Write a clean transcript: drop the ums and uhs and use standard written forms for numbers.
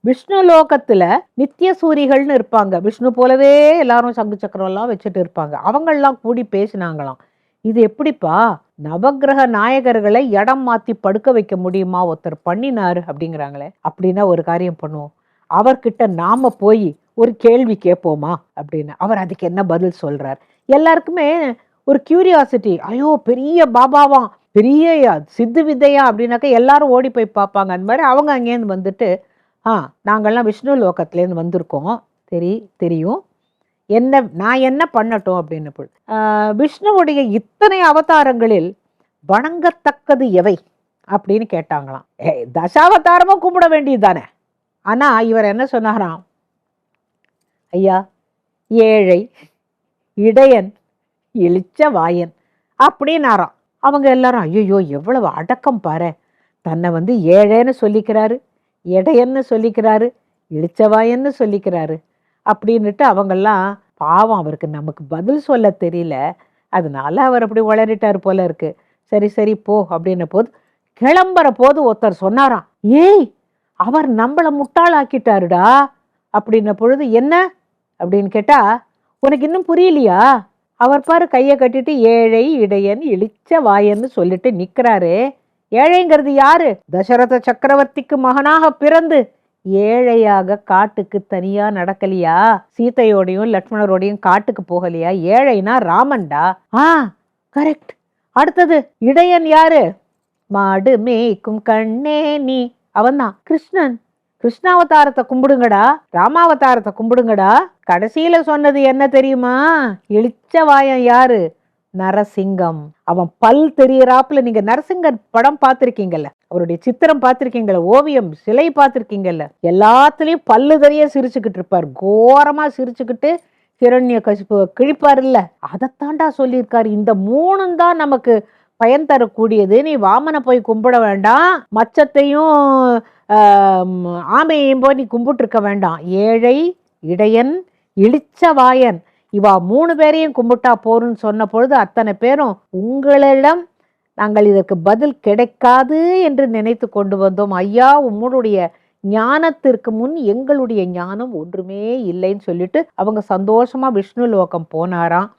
விஷ்ணு லோகத்துல நித்திய சூரிகள்னு இருப்பாங்க. விஷ்ணு போலவே எல்லாரும் சங்கு சக்கரம் எல்லாம் வச்சுட்டு இருப்பாங்க. அவங்கெல்லாம் கூடி பேசினாங்களாம். இது எப்படிப்பா நவக்கிரக நாயகர்களை இடம் மாத்தி படுக்க வைக்க முடியுமா, ஒருத்தர் பண்ணினாரு அப்படிங்கிறாங்களே. அப்படின்னா ஒரு காரியம் பண்ணுவோம், அவர்கிட்ட நாம போய் ஒரு கேள்வி கேட்போமா அப்படின்னு. அவர் அதுக்கு என்ன பதில் சொல்றார். எல்லாருக்குமே ஒரு கியூரியாசிட்டி. ஐயோ பெரிய பாபாவாம், பெரிய சித்து வித்தையா அப்படின்னாக்க எல்லாரும் ஓடி போய் பார்ப்பாங்க. அந்த மாதிரி அவங்க அங்கேருந்து வந்துட்டு, நாங்கள்லாம் விஷ்ணு லோகத்துலேருந்து வந்திருக்கோம், தெரியும், நான் என்ன பண்ணட்டும் அப்படின்னு. விஷ்ணுவுடைய இத்தனை அவதாரங்களில் வணங்கத்தக்கது எவை அப்படின்னு கேட்டாங்களாம். தசாவதாரமும் கும்பிட வேண்டியது தானே. ஆனா இவர் என்ன சொன்னாராம், ஐயா ஏழை இடையன் இளிச்ச வாயன் அப்படின்னாராம். அவங்க எல்லாரும் ஐயோ எவ்வளவு அடக்கம் பாரு, தன்னை ஏழைன்னு சொல்லிக்கிறாரு, இடையன்னு சொல்லிக்கிறாரு, இளிச்சவாயன்னு சொல்லிக்கிறாரு அப்படின்னுட்டு அவங்கெல்லாம் பாவம், அவருக்கு நமக்கு பதில் சொல்ல தெரியல, அதனால அவர் அப்படி உளறிட்டார் போல இருக்கு. சரி போ அப்படின்ன போது, கிளம்புற போது ஒருத்தர் சொன்னாராம், ஏய் அவர் நம்மளை முட்டாளாக்கிட்டாருடா அப்படின்ன பொழுது, என்ன அப்படின்னு கேட்டா, உனக்கு இன்னும் புரியலையா, அவர் பாரு கையை கட்டிட்டு ஏழை இடையன் இளிச்ச வாயன்னு சொல்லிட்டு நிக்கிறாரு. ஏழைங்கிறது யாரு? தசரத சக்கரவர்த்திக்கு மகனாக பிறந்து ஏழையாக காட்டுக்கு தனியா நடக்கலையா, சீதையோடையும் லட்சுமணரோடையும் காட்டுக்கு போகலையா? ஏழைனா ராமன்டா. கரெக்ட். அடுத்தது இடையன் யாரு? மாடு மேய்க்கும் கண்ணே நீ, அவன்தான் கிருஷ்ணன். கிருஷ்ணாவதாரத்தை கும்பிடுங்கடா, ராமாவதாரத்தை கும்பிடுங்கடா. கடைசியில சொன்னது என்ன தெரியுமா? இளிச்ச வாயன் யாரு? நரசிங்கம். அவன் பல் தெரியறாப்புல, நீங்க நரசிங்கர் படம் பார்த்திருக்கீங்கல்ல, அவருடைய சித்திரம் பார்த்திருக்கீங்கல்ல, ஓவியம் சிலை பார்த்திருக்கீங்கல்ல, எல்லாத்துலயும் பல்லு தெரிய சிரிச்சுக்கிட்டு இருப்பார், கோரமா சிரிச்சுக்கிட்டு ஹிரண்ய கசிப்பு கிழிப்பார் இல்ல, அதைத்தாண்டா சொல்லியிருக்காரு. இந்த மூணும் தான் நமக்கு பயன் தரக்கூடியது. நீ வாமனை போய் கும்பிட வேண்டாம், மச்சத்தையும் ஆமையையும் போய் நீ கும்பிட்டு இருக்க வேண்டாம். ஏழை இடையன் இளிச்ச வாயன் இவா 3 பேரையும் கும்பிட்டா போருன்னு சொன்ன பொழுது, அத்தனை பேரும் உங்களிடம் நாங்கள் இதற்கு பதில் கிடைக்காது என்று நினைத்து கொண்டு வந்தோம் ஐயா, உங்களுடைய ஞானத்திற்கு முன் எங்களுடைய ஞானம் ஒன்றுமே இல்லைன்னு சொல்லிட்டு அவங்க சந்தோஷமா விஷ்ணு லோகம் போனாராம்.